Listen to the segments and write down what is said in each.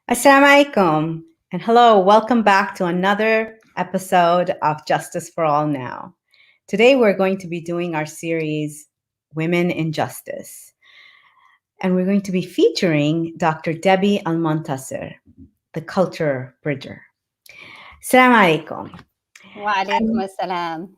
Assalamu alaikum, and hello, welcome back to another episode of Justice for All Now. Today we're going to be doing our series, Women in Justice, and we're going to be featuring Dr. Debbie Almontaser, the culture bridger. Assalamu alaikum. Wa alaikum assalam.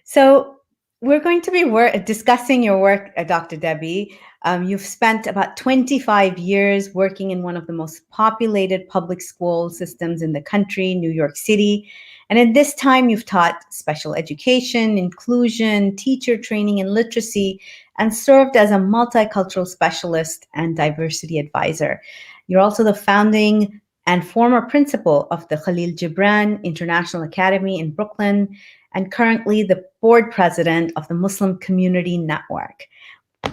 So we're going to be discussing your work, Dr. Debbie. You've spent about 25 years working in one of the most populated public school systems in the country, New York City. And in this time, you've taught special education, inclusion, teacher training, and literacy, and served as a multicultural specialist and diversity advisor. You're also the founding and former principal of the Khalil Gibran International Academy in Brooklyn, and currently the board president of the Muslim Community Network.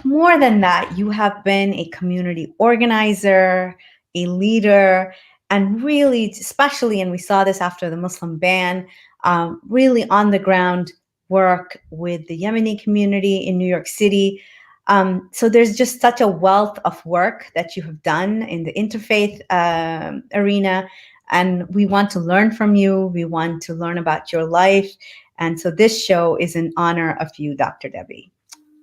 More than that, you have been a community organizer, a leader, and really, especially, and we saw this after the Muslim ban, really on the ground work with the Yemeni community in New York City. So there's just such a wealth of work that you have done in the interfaith arena, and we want to learn from you. We want to learn about your life. And so this show is in honor of you, Dr. Debbie.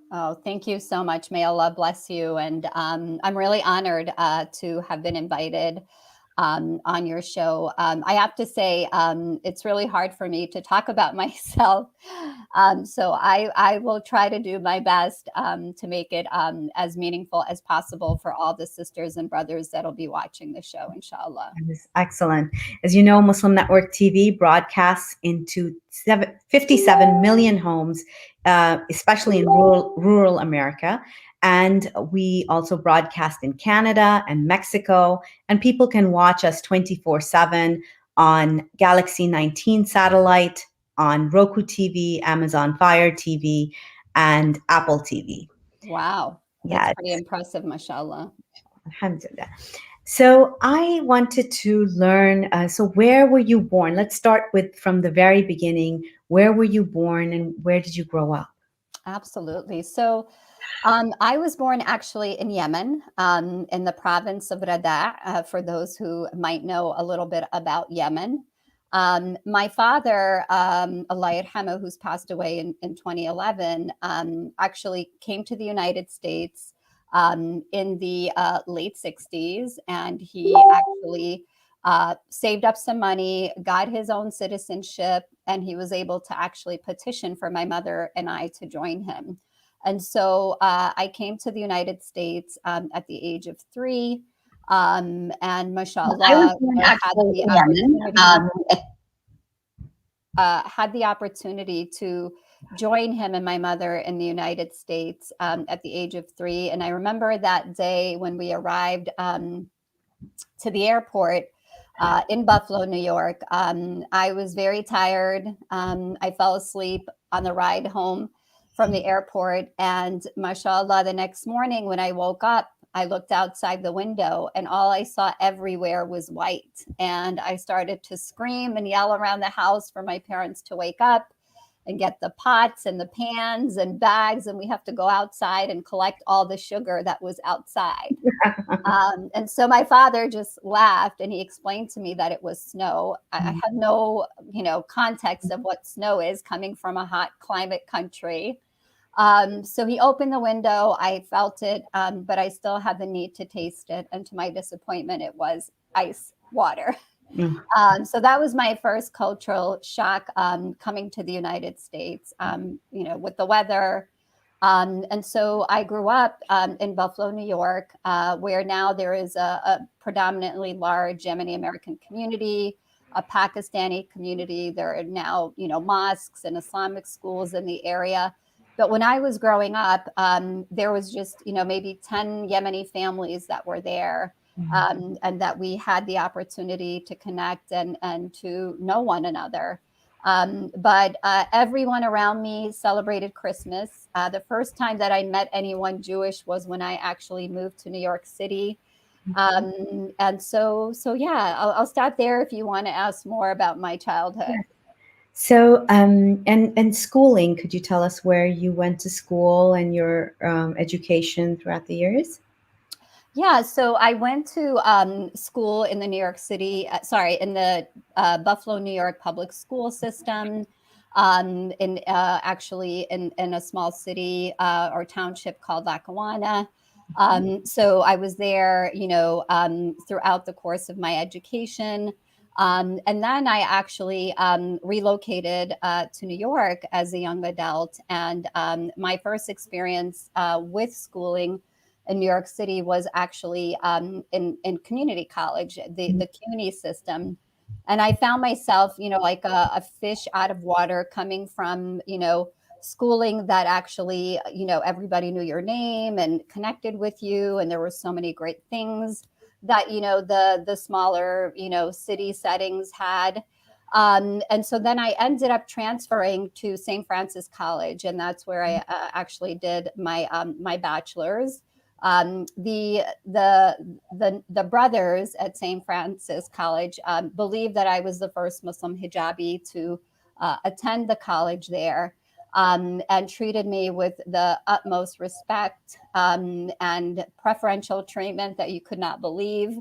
Oh, thank you so much. May Allah bless you. And I'm really honored to have been invited on your show. I have to say, it's really hard for me to talk about myself. So I will try to do my best to make it as meaningful as possible for all the sisters and brothers that'll be watching the show, inshallah. That is excellent. As you know, Muslim Network TV broadcasts into 57 million homes, especially in rural America. And we also broadcast in Canada and Mexico, and people can watch us 24/7 on Galaxy 19 satellite, on Roku TV, Amazon Fire TV, and Apple TV. Wow. That's pretty impressive, mashallah. Alhamdulillah. So I wanted to learn, so where were you born? Let's start from the very beginning. Where were you born and where did you grow up? Absolutely. So I was born actually in Yemen, in the province of Rada, for those who might know a little bit about Yemen. My father, Allah yarhamah, who's passed away in 2011, actually came to the United States in the late 60s, and he actually saved up some money, got his own citizenship, and he was able to actually petition for my mother and I to join him. And so I came to the United States at the age of 3. And mashallah, had the opportunity to join him and my mother in the United States at the age of 3. And I remember that day when we arrived to the airport in Buffalo, New York. I was very tired. I fell asleep on the ride home from the airport. And mashallah, the next morning when I woke up, I looked outside the window and all I saw everywhere was white. And I started to scream and yell around the house for my parents to wake up and get the pots and the pans and bags. And we have to go outside and collect all the sugar that was outside. And so my father just laughed and he explained to me that it was snow. I had no, context of what snow is coming from a hot climate country. So he opened the window. I felt it, but I still had the need to taste it. And to my disappointment, it was ice water. So that was my first cultural shock coming to the United States, with the weather. And so I grew up in Buffalo, New York, where now there is a predominantly large Yemeni American community, a Pakistani community. There are now, mosques and Islamic schools in the area. But when I was growing up, there was just, maybe 10 Yemeni families that were there, and that we had the opportunity to connect and to know one another. But everyone around me celebrated Christmas. The first time that I met anyone Jewish was when I actually moved to New York City. And so yeah, I'll stop there if you want to ask more about my childhood. So, and schooling, could you tell us where you went to school and your education throughout the years? Yeah, so I went to school in the New York City, sorry, in the Buffalo, New York public school system, in actually in a small city or township called Lackawanna. So I was there, throughout the course of my education. And then I actually relocated to New York as a young adult. And my first experience with schooling in New York City was actually in community college, the CUNY system. And I found myself, like a fish out of water coming from, schooling that actually, everybody knew your name and connected with you. And there were so many great things that, the smaller, city settings had. And so then I ended up transferring to St. Francis College, and that's where I actually did my bachelor's. The brothers at St. Francis College believed that I was the first Muslim hijabi to attend the college there, and treated me with the utmost respect and preferential treatment that you could not believe.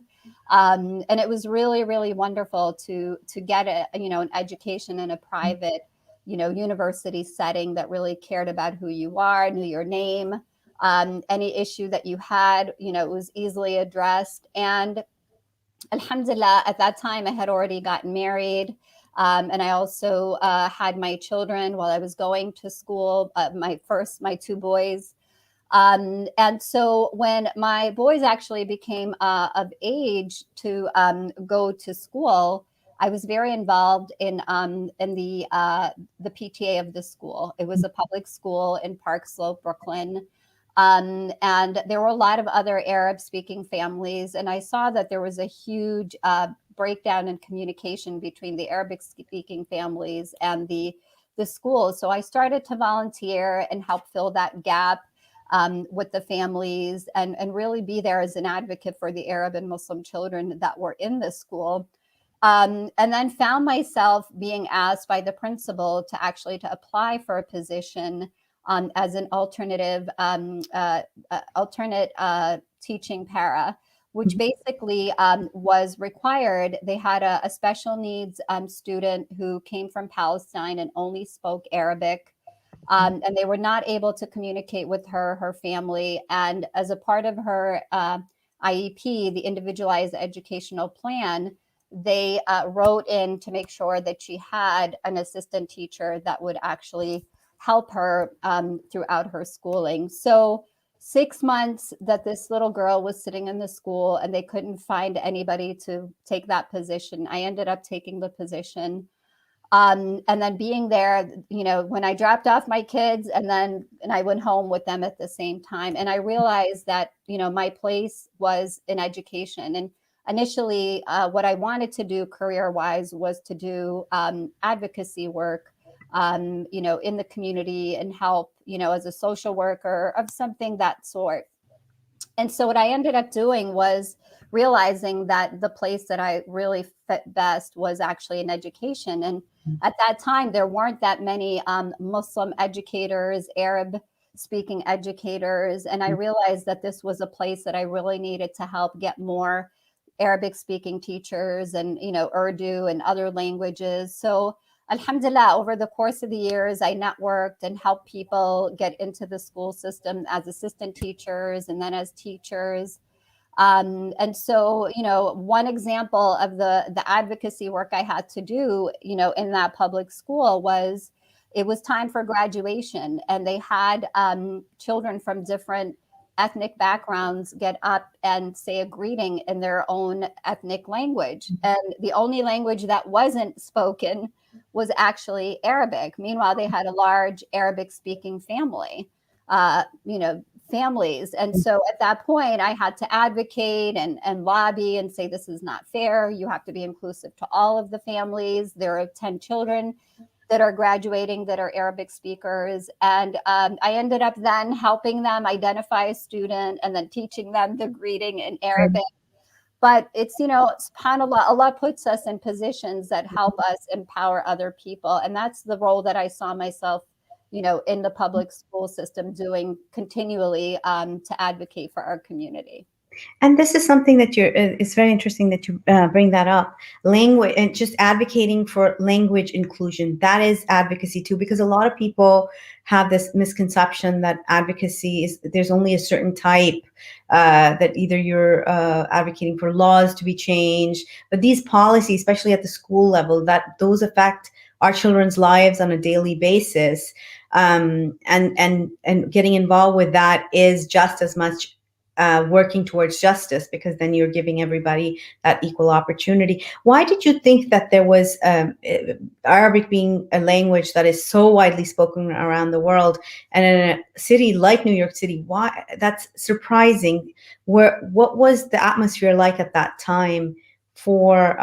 And it was really, really wonderful to get an education in a private, university setting that really cared about who you are, knew your name, any issue that you had, it was easily addressed. And alhamdulillah, at that time, I had already gotten married. And I also had my children while I was going to school, my two boys. And so when my boys actually became of age to go to school, I was very involved in the PTA of the school. It was a public school in Park Slope, Brooklyn. And there were a lot of other Arab speaking families. And I saw that there was a huge breakdown in communication between the Arabic speaking families and the schools. So I started to volunteer and help fill that gap with the families, and really be there as an advocate for the Arab and Muslim children that were in the school. And then found myself being asked by the principal to apply for a position as an alternate teaching para, which basically was required. They had a special needs student who came from Palestine and only spoke Arabic. And they were not able to communicate with her family. And as a part of her IEP, the Individualized Educational Plan, they wrote in to make sure that she had an assistant teacher that would actually help her throughout her schooling. So 6 months that this little girl was sitting in the school and they couldn't find anybody to take that position, I ended up taking the position. And then being there, when I dropped off my kids and I went home with them at the same time. And I realized that, my place was in education. And initially, what I wanted to do career wise was to do advocacy work, in the community and help, as a social worker of something that sort. And so what I ended up doing was realizing that the place that I really fit best was actually in education. And at that time, there weren't that many Muslim educators, Arab speaking educators. And I realized that this was a place that I really needed to help get more Arabic speaking teachers and, Urdu and other languages. So alhamdulillah, over the course of the years, I networked and helped people get into the school system as assistant teachers and then as teachers. And so, one example of the advocacy work I had to do, in that public school was it was time for graduation, and they had children from different ethnic backgrounds get up and say a greeting in their own ethnic language. And the only language that wasn't spoken was actually Arabic. Meanwhile, they had a large Arabic speaking family. Families. And so at that point, I had to advocate and lobby and say, this is not fair. You have to be inclusive to all of the families. There are 10 children that are graduating that are Arabic speakers. And I ended up then helping them identify a student and then teaching them the greeting in Arabic. But it's, subhanAllah, Allah puts us in positions that help us empower other people. And that's the role that I saw myself, in the public school system doing continually to advocate for our community. And this is something that it's very interesting that you bring that up. Language and just advocating for language inclusion. That is advocacy too, because a lot of people have this misconception that advocacy is there's only a certain type, that either you're advocating for laws to be changed, but these policies, especially at the school level, that those affect our children's lives on a daily basis. And getting involved with that is just as much working towards justice, because then you're giving everybody that equal opportunity. Why did you think that there was Arabic being a language that is so widely spoken around the world, and in a city like New York City, why that's surprising? What was the atmosphere like at that time for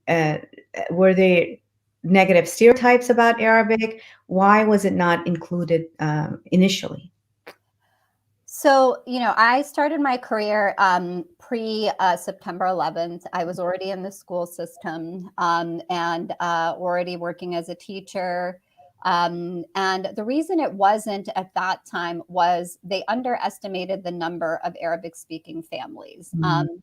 uh, were there negative stereotypes about Arabic? Why was it not included initially? So, I started my career pre September 11th. I was already in the school system, and already working as a teacher. And the reason it wasn't at that time was they underestimated the number of Arabic speaking families. Mm,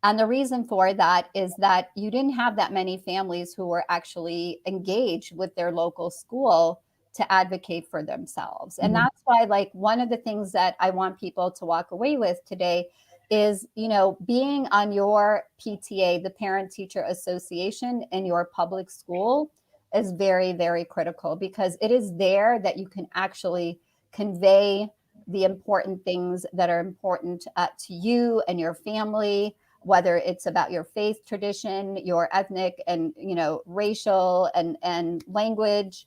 And the reason for that is that you didn't have that many families who were actually engaged with their local school to advocate for themselves. And mm, that's why, like, one of the things that I want people to walk away with today is, being on your PTA, the Parent Teacher Association, in your public school is very, very critical, because it is there that you can actually convey the important things that are important to you and your family, whether it's about your faith tradition, your ethnic and racial and language,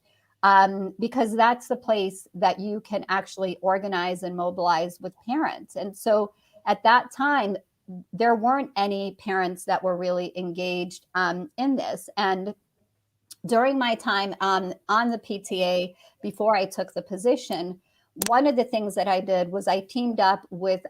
because that's the place that you can actually organize and mobilize with parents. And so at that time, there weren't any parents that were really engaged in this. And during my time on the PTA, before I took the position, one of the things that I did was I teamed up with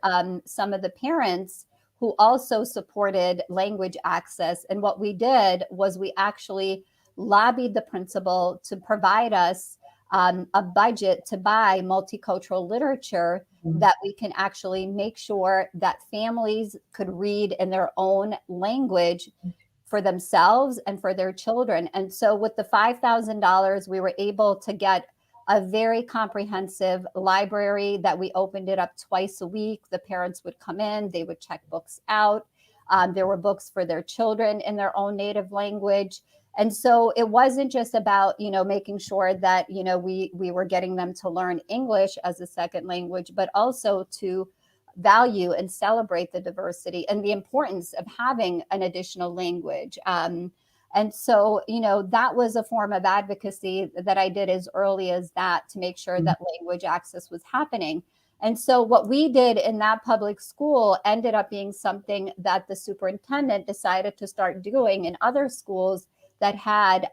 some of the parents who also supported language access. And what we did was we actually lobbied the principal to provide us a budget to buy multicultural literature mm, that we can actually make sure that families could read in their own language for themselves and for their children. And so with the $5,000, we were able to get a very comprehensive library that we opened it up twice a week. The parents would come in, they would check books out. There were books for their children in their own native language. And so it wasn't just about, making sure that, we were getting them to learn English as a second language, but also to value and celebrate the diversity and the importance of having an additional language. And so, that was a form of advocacy that I did as early as that, to make sure mm, that language access was happening. And so, what we did in that public school ended up being something that the superintendent decided to start doing in other schools that had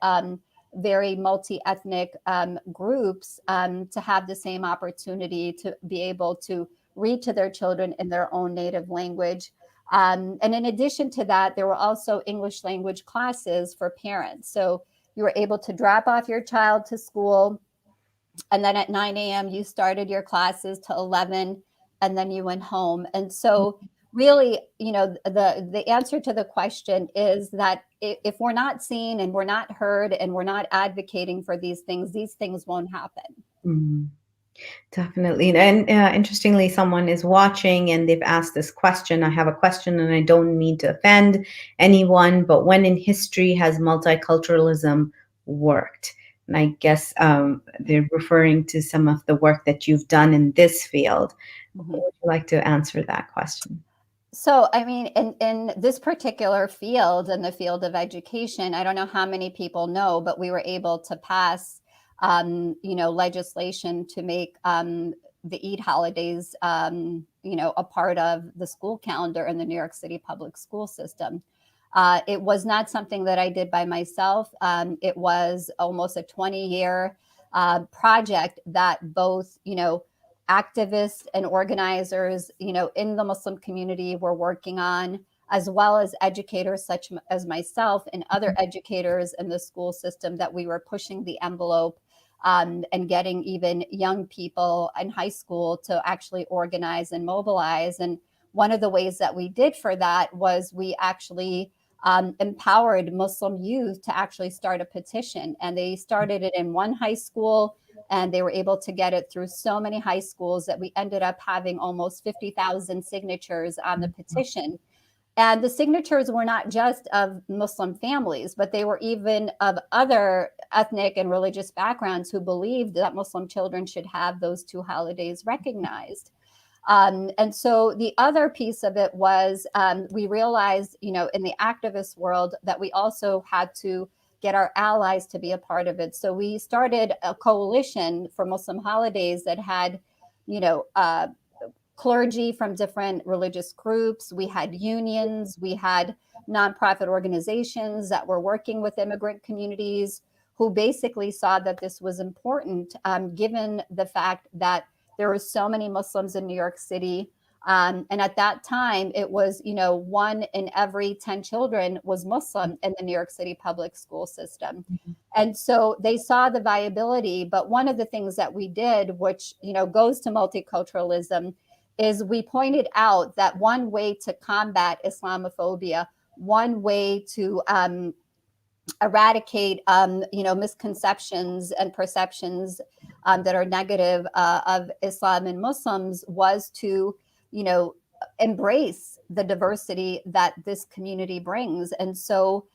very multi ethnic groups, to have the same opportunity to be able to read to their children in their own native language. And in addition to that, there were also English language classes for parents. So you were able to drop off your child to school, and then at 9 a.m., you started your classes to 11, and then you went home. And so, really, the answer to the question is that if we're not seen and we're not heard and we're not advocating for these things won't happen. mm. Definitely. And interestingly, someone is watching and they've asked this question. I have a question and I don't mean to offend anyone, but when in history has multiculturalism worked? And I guess they're referring to some of the work that you've done in this field. Mhm. Would you like to answer that question? So, I mean, in this particular field, in the field of education, I don't know how many people know, but we were able to pass, legislation to make the Eid holidays, a part of the school calendar in the New York City public school system. It was not something that I did by myself. It was almost a 20-year project that both, activists and organizers, in the Muslim community were working on, as well as educators such as myself and other educators in the school system, that we were pushing the envelope, and getting even young people in high school to actually organize and mobilize. And one of the ways that we did for that was we actually empowered Muslim youth to actually start a petition. And they started it in one high school, and they were able to get it through so many high schools that we ended up having almost 50,000 signatures on the petition. And the signatures were not just of Muslim families, but they were even of other ethnic and religious backgrounds who believed that Muslim children should have those two holidays recognized. And so the other piece of it was we realized, in the activist world, that we also had to get our allies to be a part of it. So we started a coalition for Muslim holidays that had, you know, clergy from different religious groups. We had unions, we had nonprofit organizations that were working with immigrant communities who basically saw that this was important, given the fact that there were so many Muslims in New York City. And at that time, it was, 1 in every 10 children was Muslim in the New York City public school system. And so they saw the viability. But one of the things that we did, which, goes to multiculturalism, is we pointed out that one way to combat Islamophobia, one way to eradicate, misconceptions and perceptions that are negative of Islam and Muslims was to, embrace the diversity that this community brings. And so,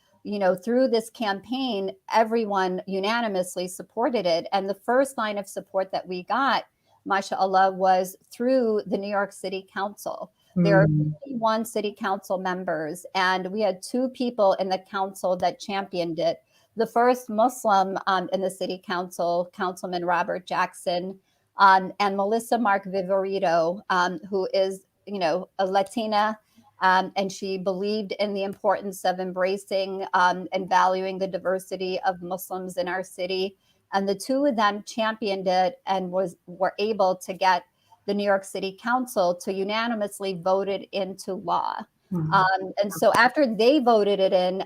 through this campaign, everyone unanimously supported it. And the first line of support that we got, mashallah, was through the New York City Council. There are 51 city council members, and we had 2 people in the council that championed it. The first Muslim in the city council, Councilman Robert Jackson, and Melissa Mark Viverito, who is, a Latina, and she believed in the importance of embracing and valuing the diversity of Muslims in our city. And the 2 of them championed it and were able to get the New York City Council to unanimously vote it into law. And so after they voted it in,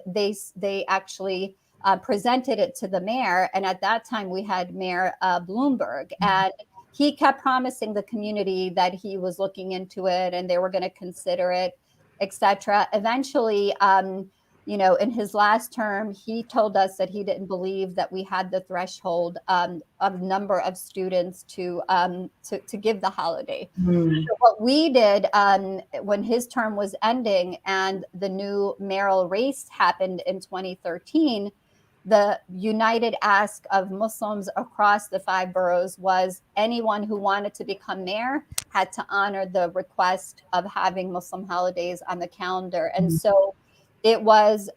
they actually presented it to the mayor. And at that time, we had Mayor Bloomberg. And he kept promising the community that he was looking into it and they were going to consider it, et cetera. Eventually, in his last term, he told us that he didn't believe that we had the threshold of number of students to give the holiday. So what we did when his term was ending and the new mayoral race happened in 2013, the united ask of Muslims across the 5 boroughs was anyone who wanted to become mayor had to honor the request of having Muslim holidays on the calendar. And so it was,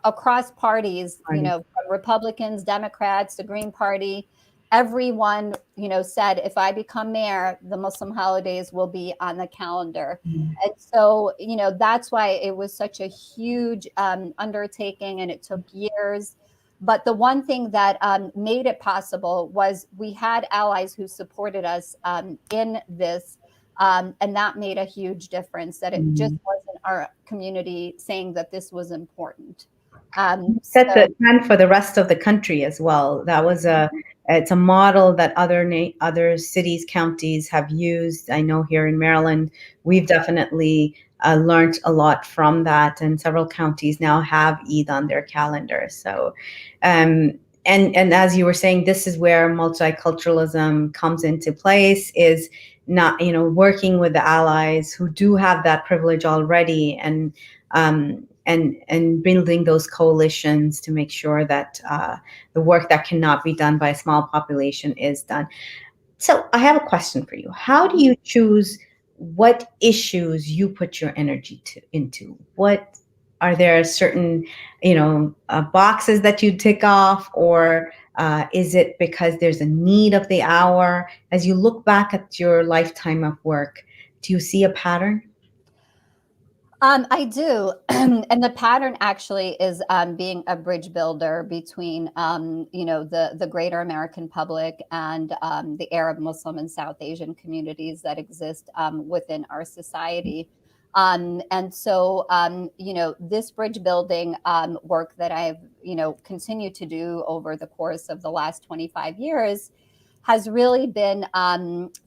across parties, from Republicans, Democrats, the Green Party, everyone, said, if I become mayor, the Muslim holidays will be on the calendar. And so, that's why it was such a huge undertaking and it took years. But the one thing that made it possible was we had allies who supported us in this. And that made a huge difference, that it just wasn't our community saying that this was important. Set the trend for the rest of the country as well. That was it's a model that other cities, counties have used. I know here in Maryland, we've definitely learned a lot from that, and several counties now have Eid on their calendar. So, and as you were saying, this is where multiculturalism comes into place, is not, working with the allies who do have that privilege already, and building those coalitions to make sure that the work that cannot be done by a small population is done. So I have a question for you. How do you choose what issues you put your energy into? What are there certain, boxes that you tick off, or is it because there's a need of the hour? As you look back at your lifetime of work, do you see a pattern? I do. And the pattern actually is being a bridge builder between, the greater American public and the Arab, Muslim, and South Asian communities that exist within our society. And so, this bridge building work that I've, continued to do over the course of the last 25 years has really been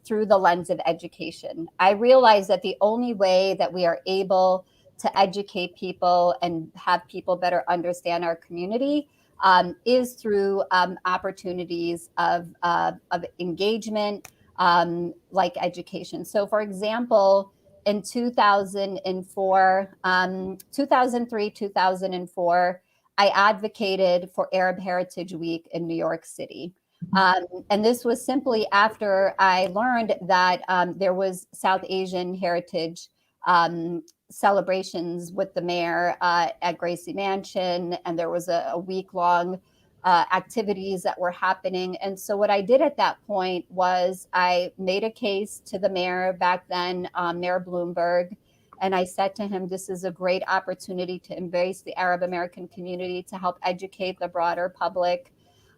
through the lens of education. I realize that the only way that we are able to educate people and have people better understand our community is through opportunities of engagement, like education. So, for example, in 2004, 2003, 2004, I advocated for Arab Heritage Week in New York City. And this was simply after I learned that there was South Asian heritage celebrations with the mayor at Gracie Mansion, and there was a week long activities that were happening. And so what I did at that point was I made a case to the mayor back then, Mayor Bloomberg, and I said to him, this is a great opportunity to embrace the Arab American community, to help educate the broader public.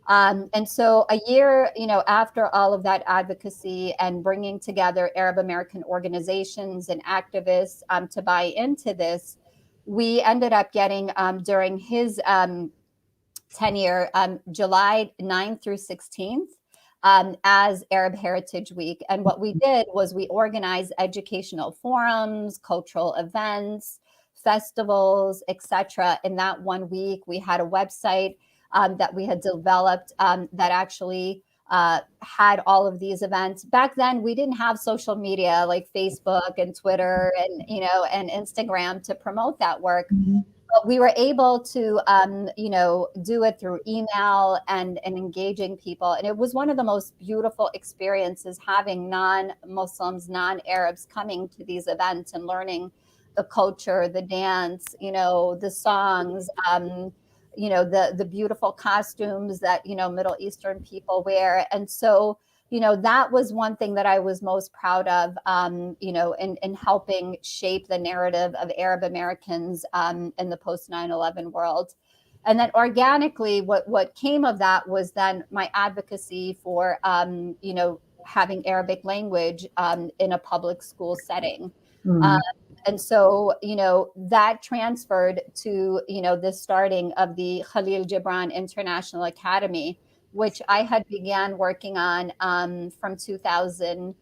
And so a year, after all of that advocacy and bringing together Arab American organizations and activists to buy into this, we ended up getting during his tenure, July 9th through 16th, as Arab Heritage Week. And what we did was we organized educational forums, cultural events, festivals, etc. In that one week, we had a website that we had developed that actually had all of these events. Back then, we didn't have social media like Facebook and Twitter and Instagram to promote that work. Mhm. But we were able to, do it through email and engaging people. And it was one of the most beautiful experiences, having non-Muslims, non-Arabs coming to these events and learning the culture, the dance, the songs, the beautiful costumes that, Middle Eastern people wear. And so, that was one thing that I was most proud of, in helping shape the narrative of Arab Americans in the post 9/11 world. And then organically, what came of that was then my advocacy for, having Arabic language in a public school setting. Uh, Mm. and so, that transferred to, the starting of the Khalil Gibran International Academy, which I had began working on from 2000,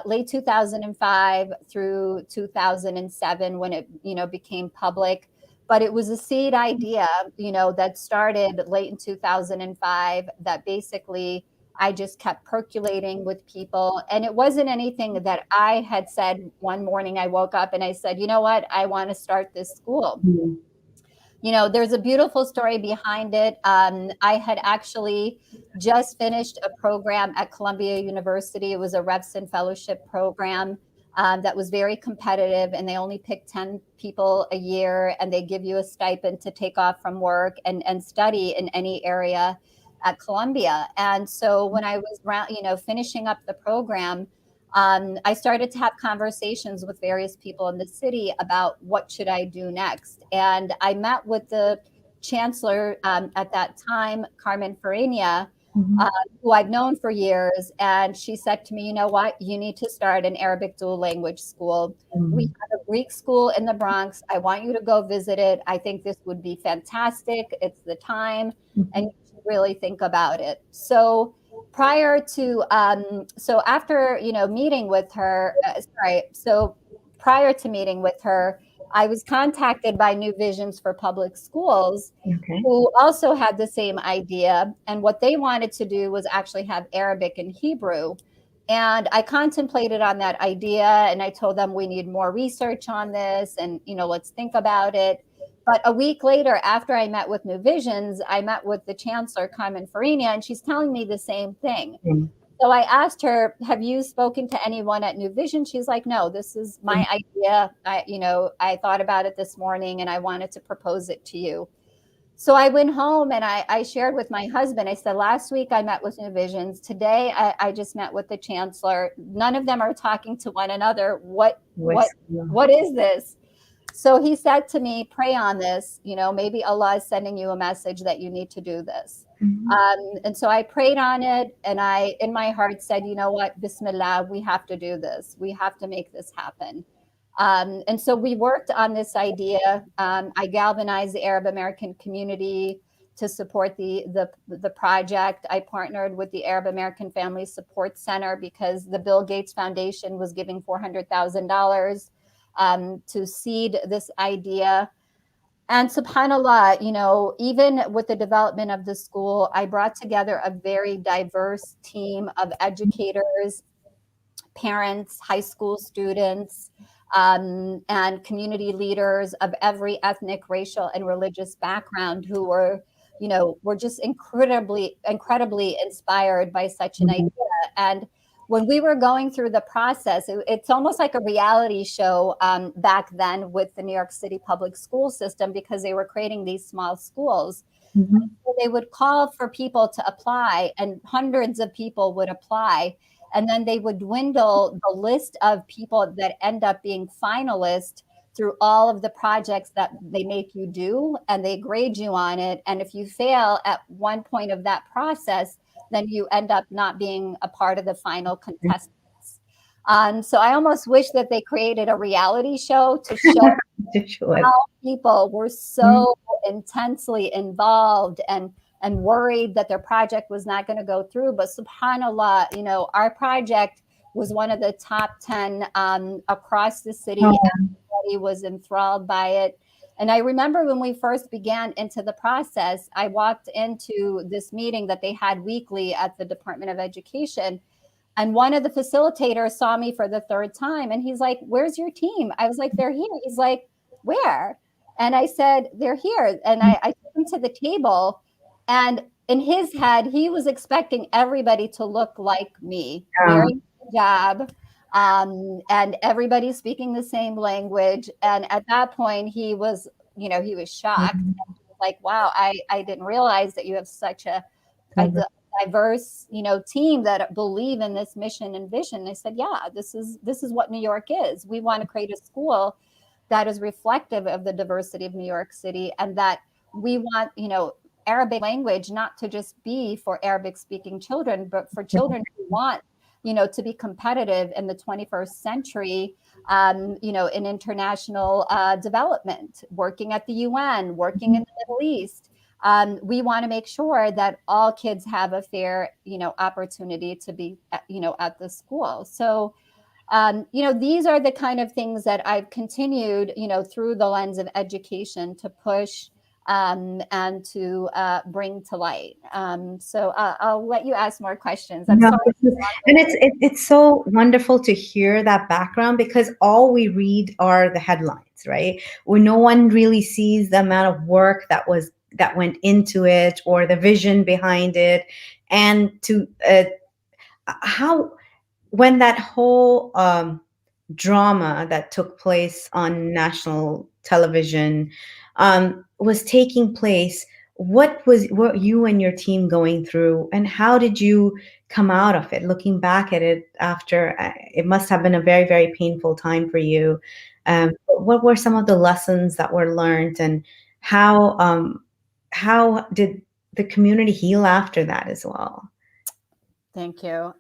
late 2005 through 2007 when it, became public. But it was a seed idea, that started late in 2005 that basically I just kept percolating with people. And it wasn't anything that I had said one morning. I woke up and I said, you know what? I want to start this school. Mm. There's a beautiful story behind it. I had actually just finished a program at Columbia University. It was a Revson Fellowship program that was very competitive, and they only pick 10 people a year, and they give you a stipend to take off from work and study in any area at Columbia. And so when I was finishing up the program, I started to have conversations with various people in the city about what should I do next. And I met with the chancellor at that time, Carmen Farina, Mhm. who I've known for years. And she said to me, you know what, you need to start an Arabic dual language school. We Mm. have a Greek school in the Bronx. I want you to go visit it. I think this would be fantastic. It's the time, and Mhm. you should really think about it. So prior to so after meeting with her, so prior to meeting with her, I was contacted by New Visions for Public Schools, Okay. who also had the same idea, and what they wanted to do was actually have Arabic and Hebrew. And I contemplated on that idea, and I told them we need more research on this, and let's think about it. But a week later, after I met with New Visions, I met with the chancellor, Carmen Farina, and she's telling me the same thing. Mm. So I asked her, have you spoken to anyone at New Vision? She's like, no, this is my idea. I thought about it this morning and I wanted to propose it to you. So I went home and I shared with my husband. I said, last week I met with New Visions. Today I just met with the chancellor. None of them are talking to one another. What what What's going on? what is this? So he said to me, pray on this. Maybe Allah is sending you a message that you need to do this. Mhm. And so I prayed on it, and I, in my heart, said, you know what, Bismillah, we have to do this. We have to make this happen. And so we worked on this idea. I galvanized the Arab American community to support the project. I partnered with the Arab American Family Support Center because the Bill Gates Foundation was giving $400,000 to seed this idea. And subhanAllah, even with the development of the school, I brought together a very diverse team of educators, parents, high school students, and community leaders of every ethnic, racial, and religious background who were just incredibly inspired by such an idea. And when we were going through the process, it's almost like a reality show back then with the New York City public school system, because they were creating these small schools. Mm-hmm. So they would call for people to apply, and hundreds of people would apply. And then they would dwindle the list of people that end up being finalists through all of the projects that they make you do, and they grade you on it. And if you fail at one point of that process, then you end up not being a part of the final contestants. So I almost wish that they created a reality show to show how people were so intensely involved and worried that their project was not going to go through. But subhanAllah, our project was one of the top 10 across the city. Everybody was enthralled by it. And I remember when we first began into the process, I walked into this meeting that they had weekly at the Department of Education. And one of the facilitators saw me for the third time, and he's like, "Where's your team?" I was like, "They're here." He's like, "Where?" And I said, "They're here." And I took him to the table, and in his head, he was expecting everybody to look like me, wearing a hijab, and everybody speaking the same language. And at that point, he was shocked. He was like, "Wow, I didn't realize that you have such a diverse, team that believe in this mission and vision." I said, "Yeah, this is what New York is. We want to create a school that is reflective of the diversity of New York City, and that we want, Arabic language not to just be for Arabic speaking children, but for children who want, to be competitive in the 21st century, in international development, working at the UN, working in the Middle East. We want to make sure that all kids have a fair, opportunity to be, at the school." So, these are the kind of things that I've continued, through the lens of education to push and to bring to light. So I'll let you ask more questions. I'm sorry. And it's so wonderful to hear that background, because all we read are the headlines, right? Where no one really sees the amount of work that went into it, or the vision behind it, and to how, when that whole drama that took place on national television was taking place, what you and your team going through, and how did you come out of it? Looking back at it after, it must have been a very, very painful time for you. What were some of the lessons that were learned, and how did the community heal after that as well? Thank you.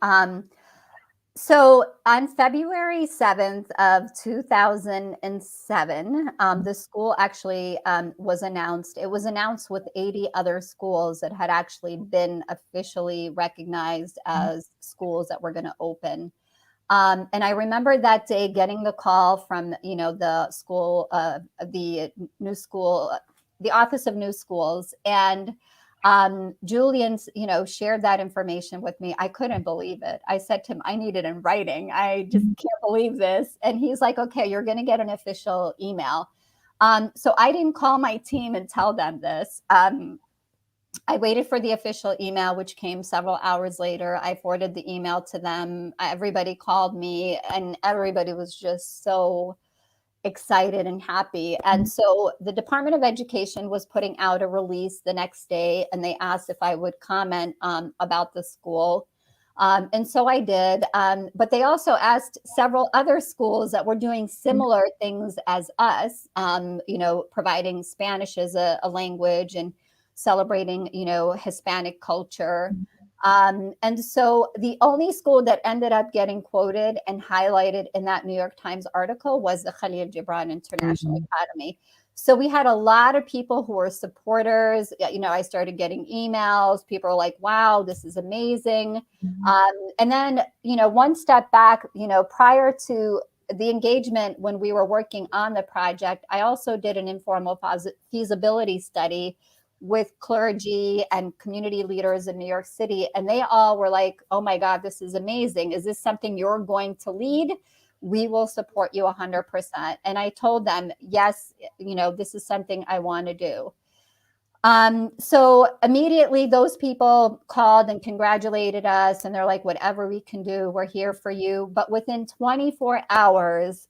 So on February 7th of 2007, the school actually was announced. It was announced with 80 other schools that had actually been officially recognized as schools that were going to open. And I remember that day getting the call from, the school, the new school, the Office of New Schools. And Julian's, shared that information with me. I couldn't believe it. I said to him, "I need it in writing. I just can't believe this." And he's like, "Okay, you're going to get an official email." So I didn't call my team and tell them this. I waited for the official email, which came several hours later. I forwarded the email to them. Everybody called me, and everybody was just so excited and happy. And so the Department of Education was putting out a release the next day, and they asked if I would comment about the school. And so I did. But they also asked several other schools that were doing similar things as us, providing Spanish as a language and celebrating, Hispanic culture. And so the only school that ended up getting quoted and highlighted in that New York Times article was the Khalil Gibran International Mhm. Academy. So we had a lot of people who were supporters. I started getting emails. People were like, wow, this is amazing. Mhm. And then, one step back, prior to the engagement when we were working on the project, I also did an informal feasibility study with clergy and community leaders in New York City. And they all were like, oh my God, this is amazing. Is this something you're going to lead? We will support you 100%. And I told them, yes, this is something I want to do. So immediately those people called and congratulated us, and they're like, whatever we can do, we're here for you. But within 24 hours,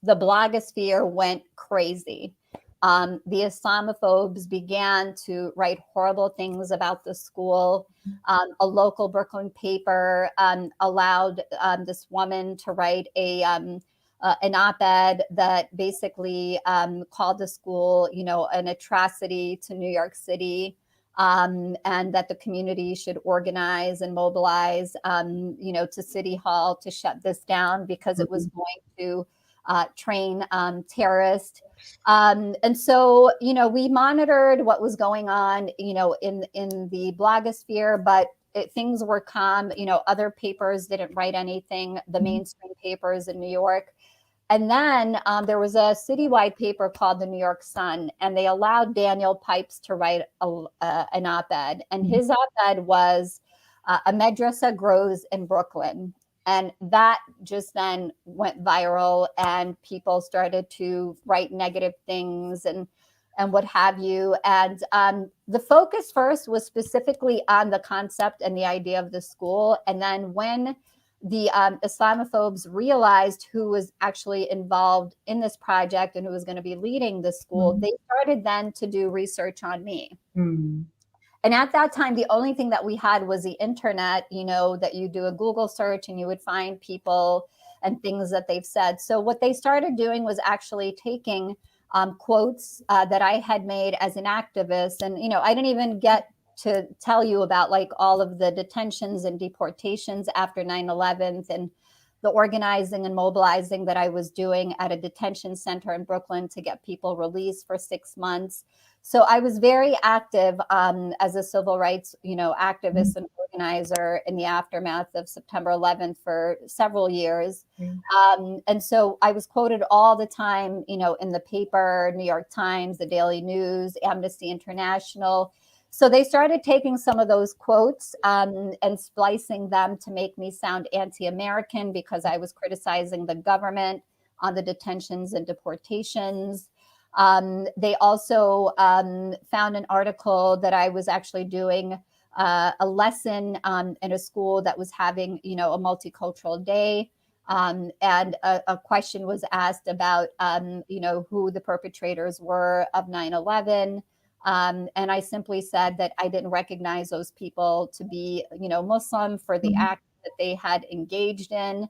the blogosphere went crazy. The Islamophobes began to write horrible things about the school. A local Brooklyn paper allowed this woman to write an op-ed that basically called the school, an atrocity to New York City, and that the community should organize and mobilize, to City Hall to shut this down because it was going to train terrorists. And so, we monitored what was going on, in the blogosphere, but things were calm. Other papers didn't write anything, the mainstream papers in New York. And then there was a citywide paper called the New York Sun, and they allowed Daniel Pipes to write an op-ed. And his op-ed was a madrasa grows in Brooklyn. And that just then went viral, and people started to write negative things and what have you. And the focus first was specifically on the concept and the idea of the school. And then when the Islamophobes realized who was actually involved in this project and who was going to be leading the school, they started then to do research on me. Mhm. And at that time, the only thing that we had was the internet, that you do a Google search and you would find people and things that they've said. So what they started doing was actually taking quotes that I had made as an activist. And, I didn't even get to tell you about like all of the detentions and deportations after 9/11 and the organizing and mobilizing that I was doing at a detention center in Brooklyn to get people released for 6 months. So I was very active as a civil rights, activist and organizer in the aftermath of September 11th for several years. And so I was quoted all the time, in the paper, New York Times, the Daily News, Amnesty International. So they started taking some of those quotes and splicing them to make me sound anti-American because I was criticizing the government on the detentions and deportations. They also found an article that I was actually doing a lesson in a school that was having, a multicultural day. And a question was asked about, who the perpetrators were of 9/11. And I simply said that I didn't recognize those people to be, Muslim for the act that they had engaged in.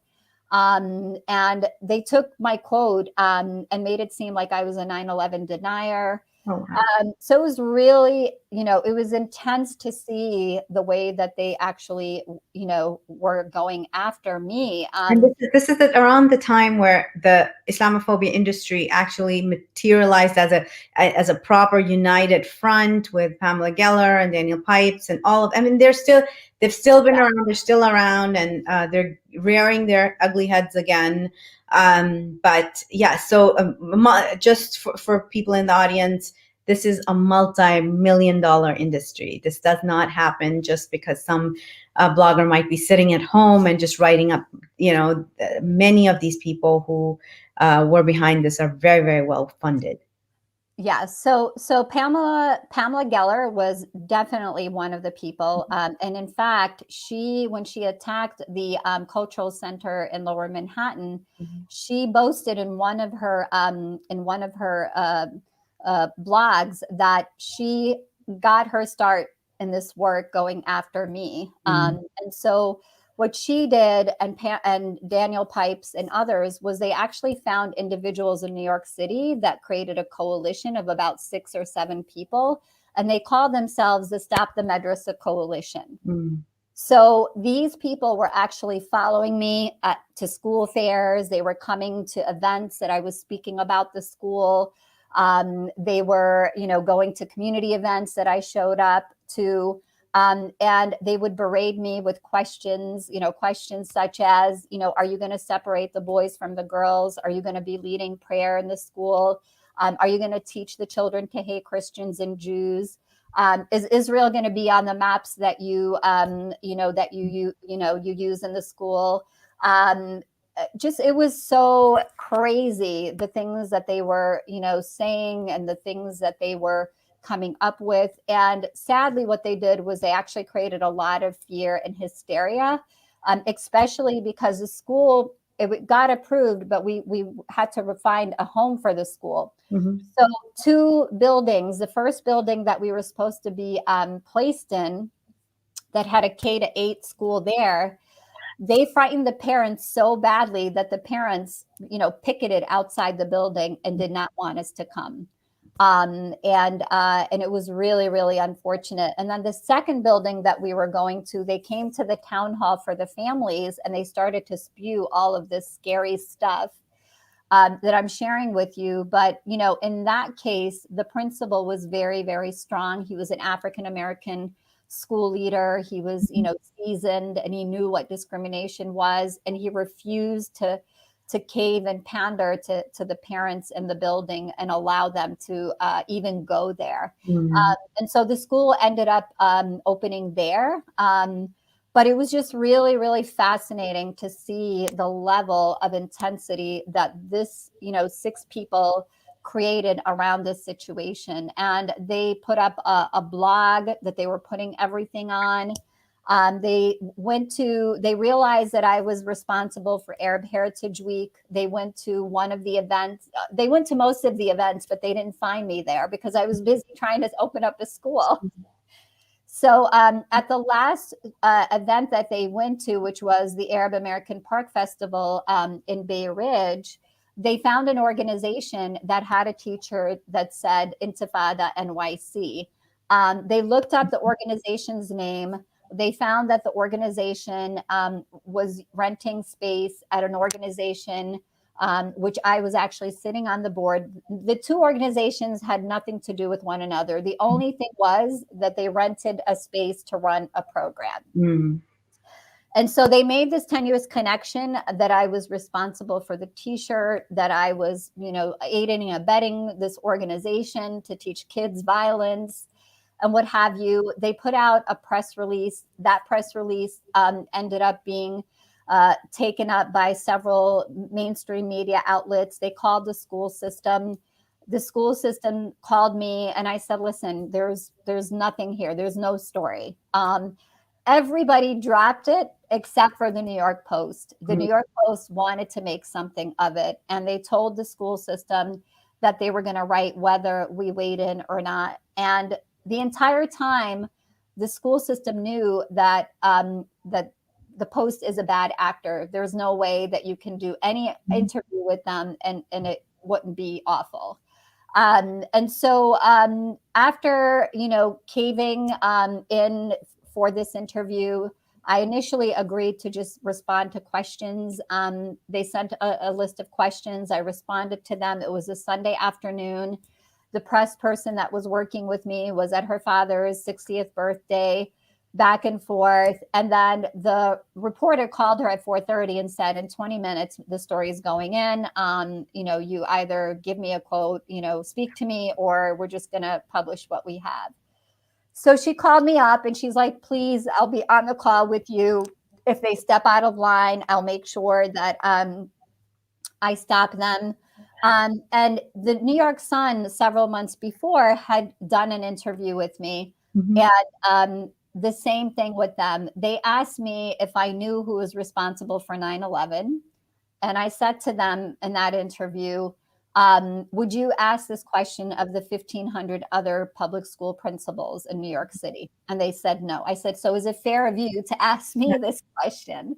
And they took my quote and made it seem like I was a 9/11 denier. Oh, wow. So it was really, it was intense to see the way that they actually, were going after me. And this is around the time where the Islamophobia industry actually materialized as a proper united front with Pamela Geller and Daniel Pipes and all of. I mean, they've still been around. They're still around, and they're rearing their ugly heads again. But yeah, so just for people in the audience, this is a multi-million-dollar industry. This does not happen just because some blogger might be sitting at home and just writing up. Many of these people who were behind this are very, very well funded. Yeah, so Pamela Geller was definitely one of the people, and in fact, when she attacked the cultural center in Lower Manhattan, she boasted in one of her blogs that she got her start in this work going after me, and so what she did, and Daniel Pipes and others, was they actually found individuals in New York City that created a coalition of about 6 or 7 people and they called themselves the Stop the Madrasa Coalition. Mm. So these people were actually following me to school fairs. They were coming to events that I was speaking about the school. They were, going to community events that I showed up to. And they would berate me with questions, questions such as, are you going to separate the boys from the girls? Are you going to be leading prayer in the school? Are you going to teach the children to hate Christians and Jews? Is Israel going to be on the maps that you use in the school? Just it was so crazy, the things that they were saying and the things that they were coming up with. And sadly, what they did was they actually created a lot of fear and hysteria, especially because the school, it got approved, but we had to find a home for the school. Mm-hmm. So 2 buildings, the first building that we were supposed to be placed in, that had a K-8 school there, they frightened the parents so badly that the parents, picketed outside the building and did not want us to come. And it was really, really unfortunate. And then the second building that we were going to, they came to the town hall for the families and they started to spew all of this scary stuff that I'm sharing with you. But, in that case, the principal was very, very strong. He was an African-American school leader. He was, seasoned, and he knew what discrimination was. And he refused to cave and pander to the parents in the building and allow them to even go there. And so the school ended up opening there. But it was just really, really fascinating to see the level of intensity that this, 6 people created around this situation. And they put up a blog that they were putting everything on. They realized that I was responsible for Arab Heritage Week. They went to one of the events. They went to most of the events, but they didn't find me there because I was busy trying to open up a school. So at the last event that they went to, which was the Arab American Park Festival in Bay Ridge, they found an organization that had a teacher that said Intifada NYC. They looked up the organization's name. They found that the organization was renting space at an organization which I was actually sitting on the board. The 2 organizations had nothing to do with one another. The only thing was that they rented a space to run a program. Mm. And so they made this tenuous connection that I was responsible for the T-shirt, that I was, aiding and abetting this organization to teach kids violence and what have you. They put out a press release. That press release ended up being taken up by several mainstream media outlets. They called the school system. The school system called me and I said, listen, there's nothing here. There's no story. Everybody dropped it except for the New York Post. The New York Post wanted to make something of it. And they told the school system that they were going to write whether we weighed in or not. And the entire time, the school system knew that that the Post is a bad actor. There's no way that you can do any interview with them and it wouldn't be awful. And so after, caving in for this interview, I initially agreed to just respond to questions. They sent a list of questions. I responded to them. It was a Sunday afternoon. The press person that was working with me was at her father's 60th birthday, back and forth. And then the reporter called her at 4:30 and said, in 20 minutes, the story is going in. You either give me a quote, speak to me, or we're just going to publish what we have. So she called me up and she's like, please, I'll be on the call with you. If they step out of line, I'll make sure that I stop them. And the New York Sun several months before had done an interview with me. And the same thing with them. They asked me if I knew who was responsible for 9/11. And I said to them in that interview, would you ask this question of the 1,500 other public school principals in New York City? And they said no. I said, so is it fair of you to ask me this question?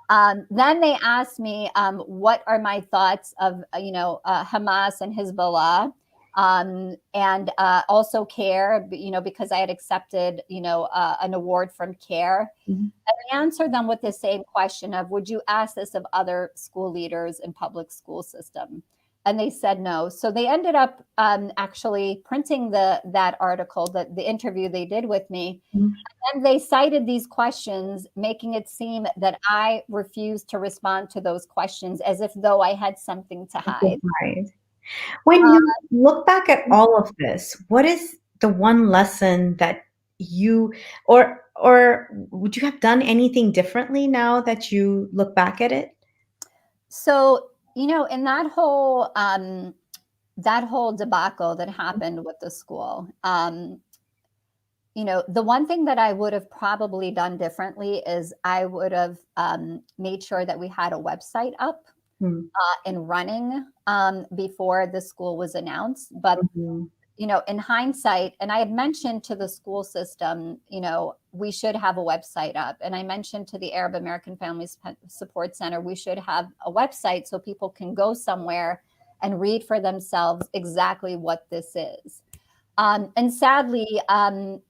Then they asked me, what are my thoughts of, Hamas and Hezbollah? and also CARE, because I had accepted, an award from CARE. Mhm. And I answered them with the same question of, would you ask this of other school leaders in public school system? And they said no. So they ended up actually printing that article, the interview they did with me. Mhm. And they cited these questions, making it seem that I refused to respond to those questions as if though I had something to hide. Right. When you look back at all of this, what is the one lesson that you or would you have done anything differently now that you look back at it? So, in that whole debacle that happened with the school, the one thing that I would have probably done differently is I would have made sure that we had a website up Mm. and running before the school was announced. But Mhm. in hindsight, and I had mentioned to the school system, we should have a website up. And I mentioned to the Arab American Families Support Center, we should have a website so people can go somewhere and read for themselves exactly what this is. And sadly,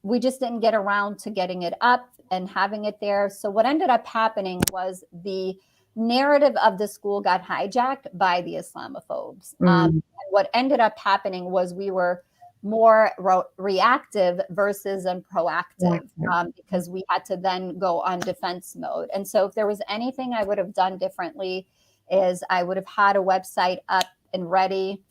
we just didn't get around to getting it up and having it there. So what ended up happening was the narrative of the school got hijacked by the Islamophobes. Mm. And what ended up happening was we were more reactive versus Yeah. proactive, because we had to then go on defense mode. And so if there was anything I would have done differently is I would have had a website up and ready.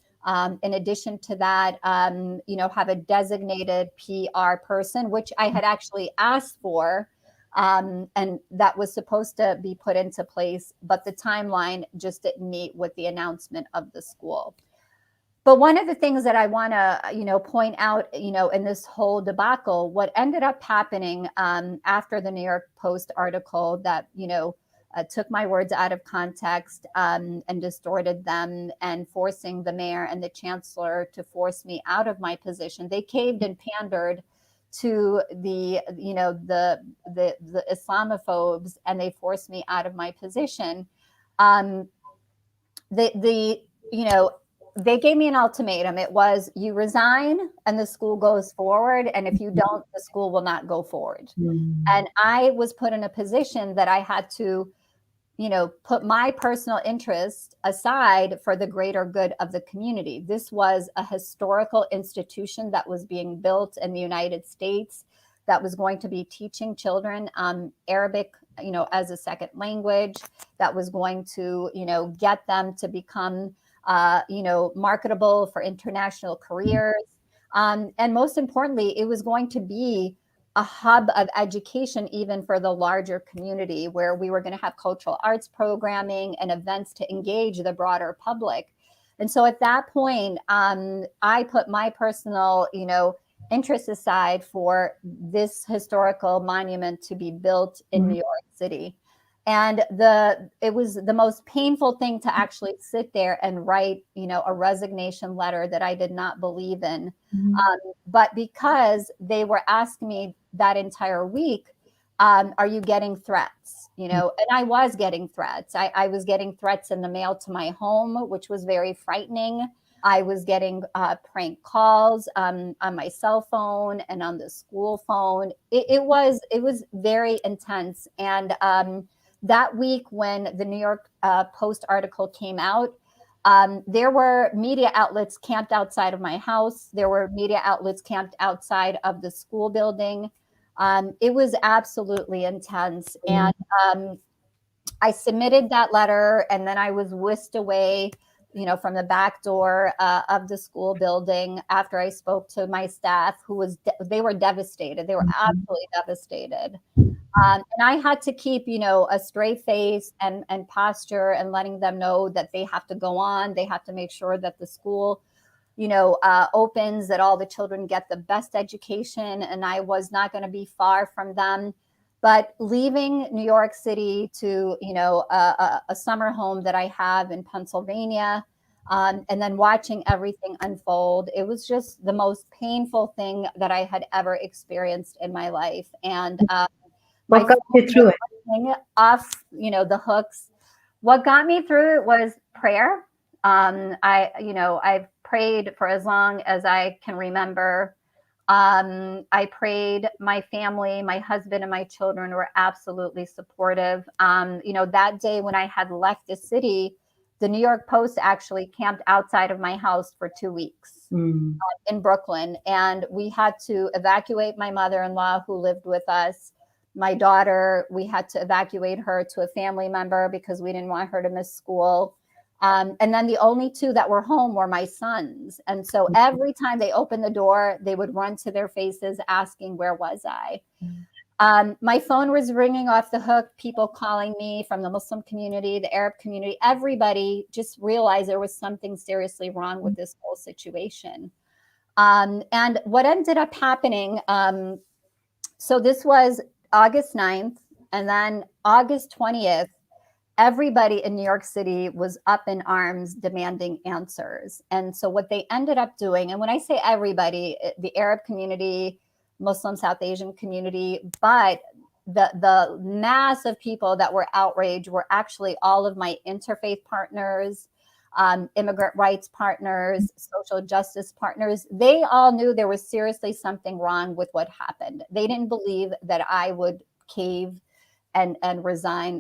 In addition to that, have a designated PR person, which I had actually asked for, and that was supposed to be put into place, but the timeline just didn't meet with the announcement of the school. But one of the things that I want to, point out, in this whole debacle, what ended up happening after the New York Post article that, took my words out of context and distorted them, and forcing the mayor and the chancellor to force me out of my position. They caved and pandered to the Islamophobes, and they forced me out of my position. Um, the you know they gave me an ultimatum. It was, you resign and the school goes forward, and if you don't, the school will not go forward. Mm. And I was put in a position that I had to, put my personal interest aside for the greater good of the community. This was a historical institution that was being built in the United States that was going to be teaching children Arabic, as a second language, that was going to, get them to become, marketable for international careers. And most importantly, it was going to be a hub of education even for the larger community, where we were going to have cultural arts programming and events to engage the broader public. And so at that point, I put my personal, interests aside for this historical monument to be built in New Mhm. York City. And it was the most painful thing to actually sit there and write, a resignation letter that I did not believe in. Mhm. But because they were asking me that entire week, are you getting threats? And I was getting threats. I was getting threats in the mail to my home, which was very frightening. I was getting prank calls on my cell phone and on the school phone. It was very intense. And that week, when the New York Post article came out, there were media outlets camped outside of my house. There were media outlets camped outside of the school building. It was absolutely intense. And um, I submitted that letter, and then I was whisked away, from the back door of the school building after I spoke to my staff, they were devastated. They were Mhm. absolutely devastated. And I had to keep, a straight face and posture, and letting them know that they have to go on. They have to make sure that the school, opens, that all the children get the best education. And I was not going to be far from them. But leaving New York City to, a summer home that I have in Pennsylvania, and then watching everything unfold, it was just the most painful thing that I had ever experienced in my life. And my What got phone you through it? was ringing off, the hooks. What got me through it was prayer. I've prayed for as long as I can remember. I prayed. My family, my husband, and my children were absolutely supportive. That day when I had left the city, the New York Post actually camped outside of my house for 2 weeks Mm. in Brooklyn. And we had to evacuate my mother in law who lived with us. My daughter, we had to evacuate her to a family member because we didn't want her to miss school. And then the only two that were home were my sons. And so every time they opened the door, they would run to their faces asking, where was I? My phone was ringing off the hook, people calling me from the Muslim community, the Arab community, everybody just realized there was something seriously wrong with this whole situation. And what ended up happening, so this was August 9th, and then August 20th, everybody in New York City was up in arms demanding answers. And so what they ended up doing, and when I say everybody, the Arab community, Muslim South Asian community, but the mass of people that were outraged were actually all of my interfaith partners, immigrant rights partners, social justice partners. They all knew there was seriously something wrong with what happened. They didn't believe that I would cave and resign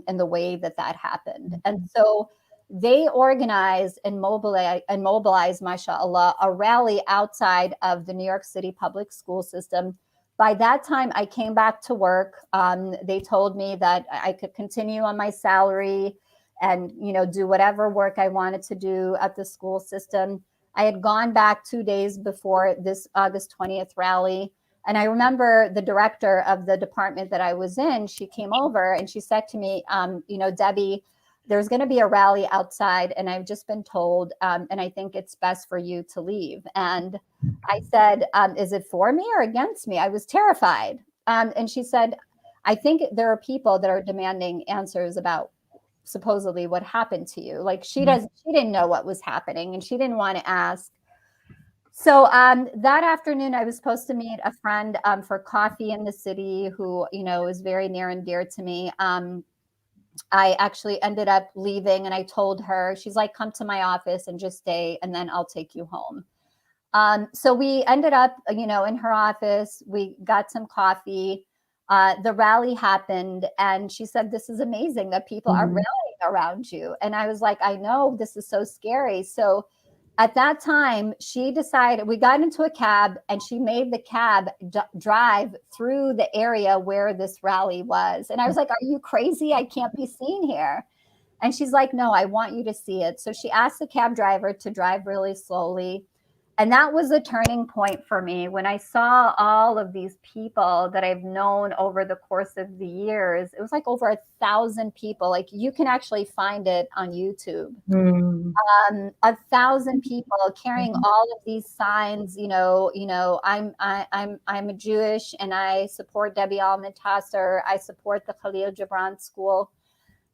in the way that happened. And so they organized and mobilized, mashallah, a rally outside of the New York City public school system. By that time, I came back to work. They told me that I could continue on my salary and do whatever work I wanted to do at the school system. I had gone back 2 days before this August 20th rally. And I remember the director of the department that I was in, she came over and she said to me, Debbie, there's going to be a rally outside and I've just been told, and I think it's best for you to leave. And I said, is it for me or against me? I was terrified. And she said, I think there are people that are demanding answers about supposedly what happened to you. Like she didn't know what was happening and she didn't want to ask. So that afternoon, I was supposed to meet a friend for coffee in the city who, is very near and dear to me. I actually ended up leaving and I told her, she's like, come to my office and just stay and then I'll take you home. So we ended up, in her office. We got some coffee. The rally happened and she said, this is amazing that people are rallying around you. And I was like, I know, this is so scary. So at that time, she decided, we got into a cab and she made the cab drive through the area where this rally was. And I was like, are you crazy? I can't be seen here. And she's like, no, I want you to see it. So she asked the cab driver to drive really slowly. And that was a turning point for me when I saw all of these people that I've known over the course of the years. It was like over 1,000 people. Like you can actually find it on YouTube. 1,000 people carrying all of these signs. I'm a Jewish and I support Debbie Almontaser. I support the Khalil Gibran School.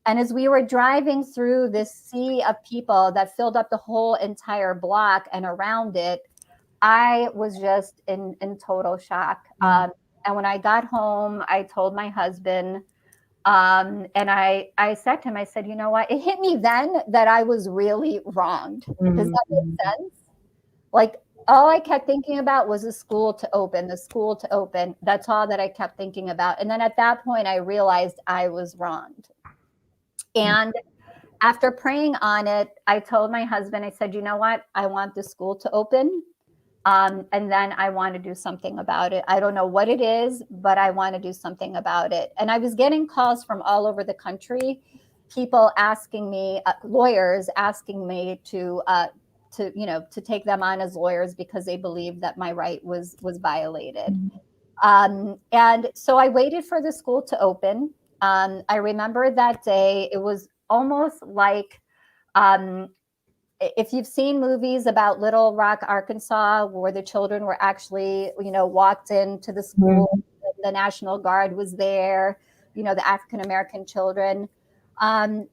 And as we were driving through this sea of people that filled up the whole entire block and around it, I was just in total shock. And when I got home, I told my husband, and I said to him, I said, you know what? It hit me then that I was really wronged. Does that make sense? Like all I kept thinking about was the school to open, the school to open. That's all that I kept thinking about. And then at that point, I realized I was wronged. And after praying on it, I told my husband, I said, you know what? I want the school to open. And then I want to do something about it. I don't know what it is, but I want to do something about it. And I was getting calls from all over the country, people asking me, lawyers asking me to take them on as lawyers because they believed that my right was violated. And so I waited for the school to open. I remember that day, it was almost like, if you've seen movies about Little Rock, Arkansas, where the children were actually, walked into the school, the National Guard was there, the African American children. I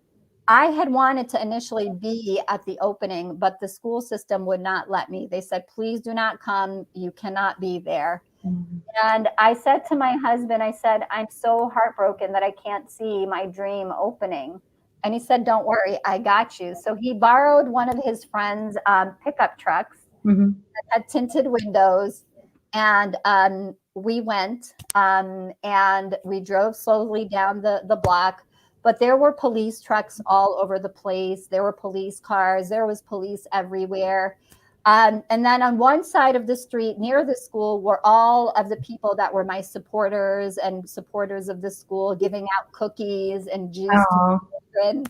had wanted to initially be at the opening, but the school system would not let me. They said, please do not come. You cannot be there. And I said to my husband, I said, I'm so heartbroken that I can't see my dream opening. And he said, don't worry, I got you. So he borrowed one of his friend's pickup trucks Mm-hmm. that had tinted windows. And we went and we drove slowly down the block. But there were police trucks all over the place. There were police cars. There was police everywhere. And then on one side of the street near the school were all of the people that were my supporters and supporters of the school, giving out cookies and juice to Oh. children.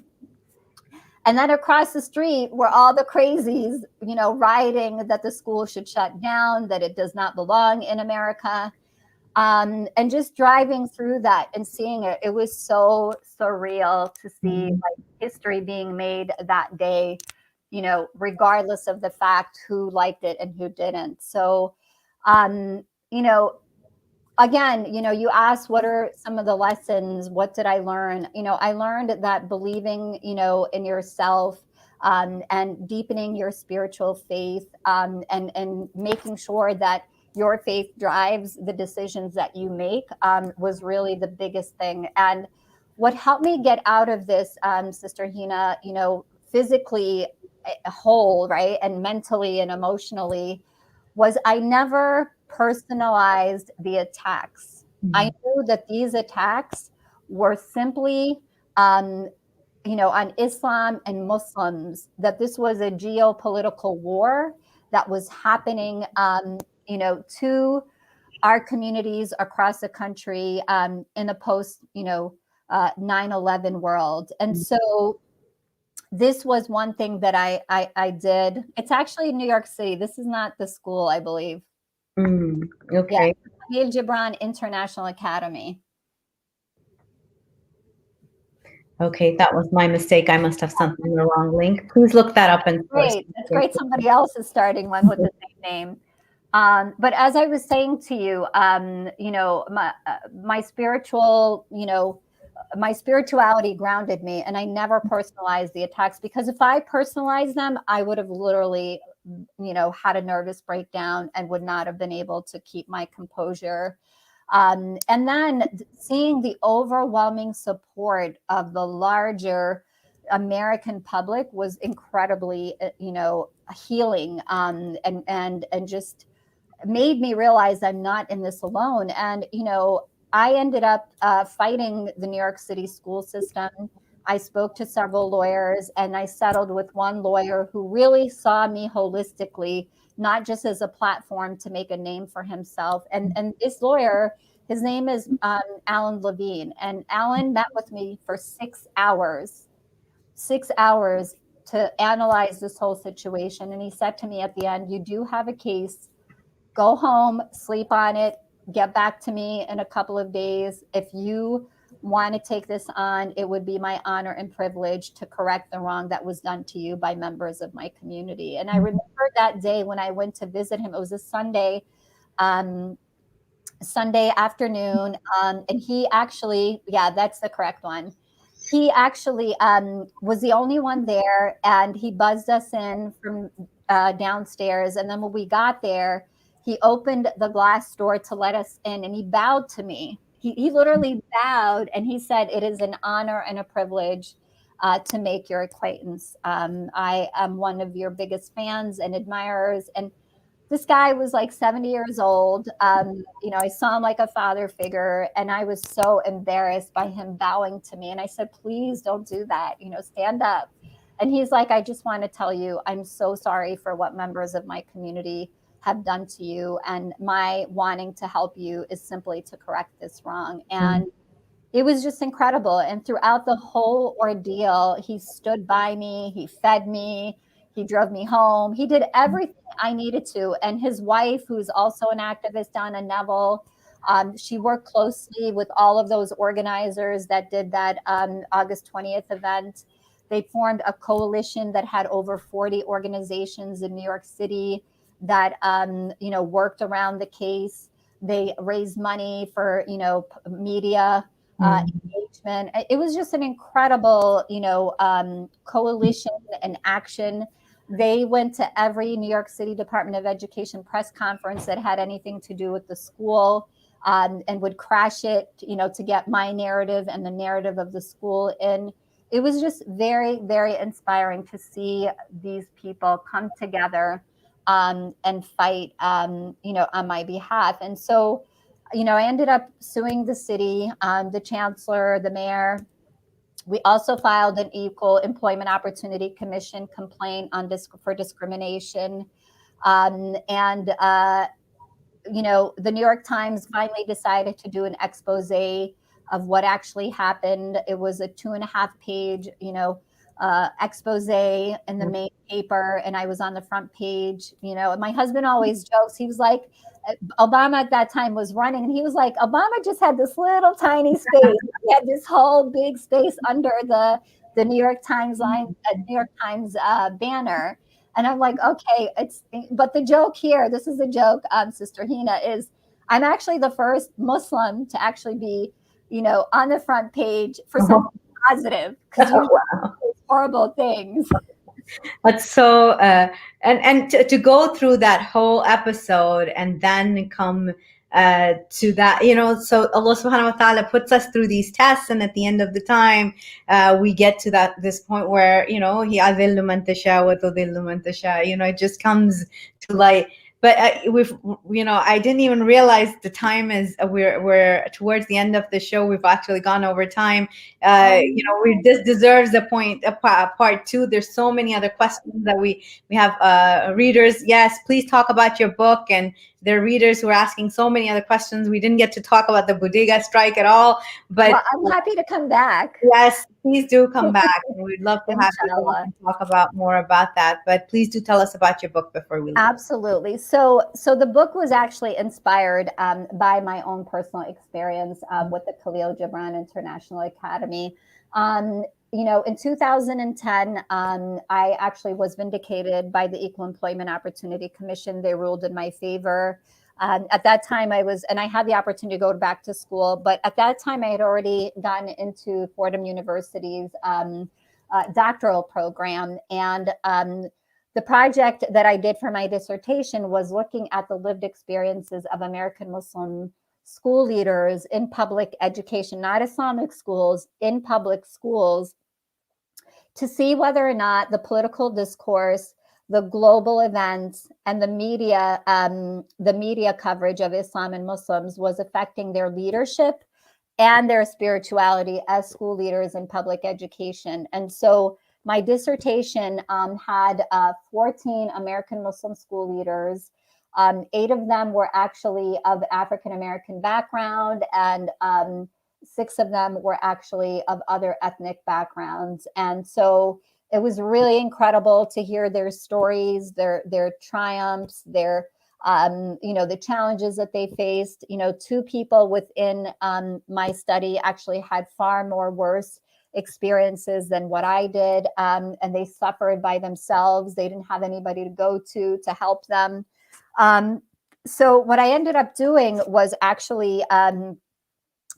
And then across the street were all the crazies, rioting that the school should shut down, that it does not belong in America. And just driving through that and seeing it, it was so surreal to see like history being made that day, regardless of the fact who liked it and who didn't. So, um, you know, again, you asked what are some of the lessons, what did I learn? I learned that believing, in yourself, and deepening your spiritual faith, and making sure that your faith drives the decisions that you make, was really the biggest thing. And what helped me get out of this, Sister Hena, physically whole, right, and mentally and emotionally, was I never personalized the attacks. I knew that these attacks were simply, um, on Islam and Muslims, that this was a geopolitical war that was happening, to our communities across the country, in a post, 9/11 world. And so this was one thing that I did. It's actually New York City. This is not the school, I believe. Yeah, Okay. Khalil Gibran International Academy. Okay, that was my mistake. I must have sent them the wrong link. Please look that up and source. Great. That's great. Somebody else is starting one with the same name. But as I was saying to you, my spiritual, my spirituality grounded me, and I never personalized the attacks, because if I personalized them, I would have literally, had a nervous breakdown and would not have been able to keep my composure. And then seeing the overwhelming support of the larger American public was incredibly, healing, and just made me realize I'm not in this alone. And, I ended up fighting the New York City school system. I spoke to several lawyers, and I settled with one lawyer who really saw me holistically, not just as a platform to make a name for himself. And this lawyer, his name is Alan Levine. And Alan met with me for 6 hours to analyze this whole situation. And he said to me at the end, you do have a case. Go home, sleep on it, get back to me in a couple of days. If you want to take this on, it would be my honor and privilege to correct the wrong that was done to you by members of my community. And I remember that day when I went to visit him. It was a Sunday afternoon. And he actually, yeah, that's the correct one. He actually was the only one there, and he buzzed us in from downstairs. And then when we got there, he opened the glass door to let us in, and he bowed to me. He literally bowed, and he said, it is an honor and a privilege to make your acquaintance. I am one of your biggest fans and admirers. And this guy was like 70 years old. I saw him like a father figure, and I was so embarrassed by him bowing to me. And I said, please don't do that, stand up. And he's like, I just want to tell you, I'm so sorry for what members of my community have done to you. And my wanting to help you is simply to correct this wrong. And it was just incredible. And throughout the whole ordeal, he stood by me, he fed me, he drove me home, he did everything I needed to. And his wife, who's also an activist, Donna Neville, she worked closely with all of those organizers that did that August 20th event. They formed a coalition that had over 40 organizations in New York City that, worked around the case. They raised money for, media engagement. It was just an incredible, coalition and action. They went to every New York City Department of Education press conference that had anything to do with the school, and would crash it, to get my narrative and the narrative of the school in. it was just very, very inspiring to see these people come together and fight, on my behalf. And so, I ended up suing the city, the chancellor, the mayor. We also filed an Equal Employment Opportunity Commission complaint for discrimination. And the New York Times finally decided to do an expose of what actually happened. It was a 2.5 page, expose in the main paper, and I was on the front page. And my husband always jokes. He was like, Obama at that time was running, and he was like, Obama just had this little tiny space. He had this whole big space under the New York Times New York Times banner. And I'm like, okay, but the joke here, this is a joke, Sister Hena, is I'm actually the first Muslim to actually be, on the front page for something positive, because you horrible things. That's so, and to go through that whole episode and then come to that, so Allah subhanahu wa ta'ala puts us through these tests, and at the end of the time, we get to this point where, He adhillu man tasha wa tudhillu man tasha, it just comes to light. But I didn't even realize the time is, we're towards the end of the show. We've actually gone over time. This deserves a part two. There's so many other questions that we have readers. Yes, please talk about your book, and there are readers who are asking so many other questions. We didn't get to talk about the bodega strike at all, but I'm happy to come back. Yes, please do come back. We'd love to have you and talk about more about that. But please do tell us about your book before we leave. Absolutely. So the book was actually inspired by my own personal experience with the Khalil Gibran International Academy. In 2010, I actually was vindicated by the Equal Employment Opportunity Commission. They ruled in my favor. At that time, I had the opportunity to go back to school, but at that time, I had already gotten into Fordham University's doctoral program. And the project that I did for my dissertation was looking at the lived experiences of American Muslim school leaders in public education, not Islamic schools, in public schools, to see whether or not the political discourse, the global events, and the media coverage of Islam and Muslims was affecting their leadership and their spirituality as school leaders in public education. And so my dissertation had 14 American Muslim school leaders. 8 of them were actually of African American background, and 6 of them were actually of other ethnic backgrounds. And so it was really incredible to hear their stories, their triumphs, their the challenges that they faced. 2 people within my study actually had far more worse experiences than what I did, and they suffered by themselves. They didn't have anybody to go to help them. So what I ended up doing was actually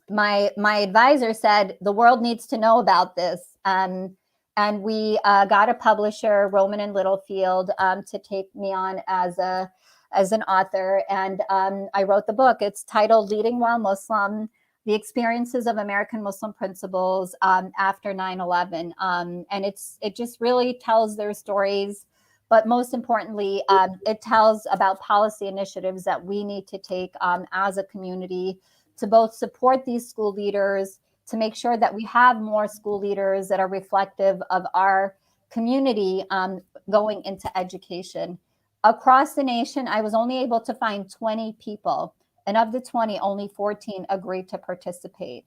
my advisor said the world needs to know about this, and we got a publisher, Rowman and Littlefield, to take me on as an author, and I wrote the book. It's titled "Leading While Muslim: The Experiences of American Muslim Principals After 9/11," and it just really tells their stories. But most importantly, it tells about policy initiatives that we need to take as a community to both support these school leaders, to make sure that we have more school leaders that are reflective of our community going into education. Across the nation, I was only able to find 20 people, and of the 20, only 14 agreed to participate.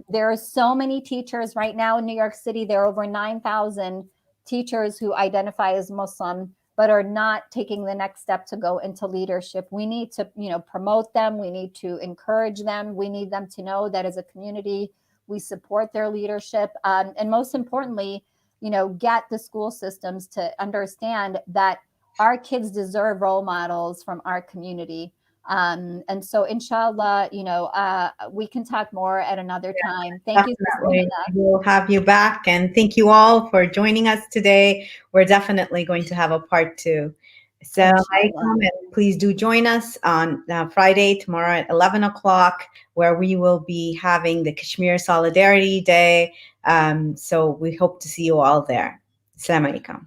There are so many teachers right now in New York City. There are over 9,000 teachers who identify as Muslim, but are not taking the next step to go into leadership. We need to, promote them. We need to encourage them. We need them to know that as a community, we support their leadership. And most importantly, get the school systems to understand that our kids deserve role models from our community. And so inshallah, we can talk more at another time. Thank you. We'll have you back, and thank you all for joining us today. We're definitely going to have a part 2. Assalamu Inshallah. alaikum, and please do join us on Friday, tomorrow at 11 o'clock, where we will be having the Kashmir Solidarity Day. So we hope to see you all there. Assalamu alaikum.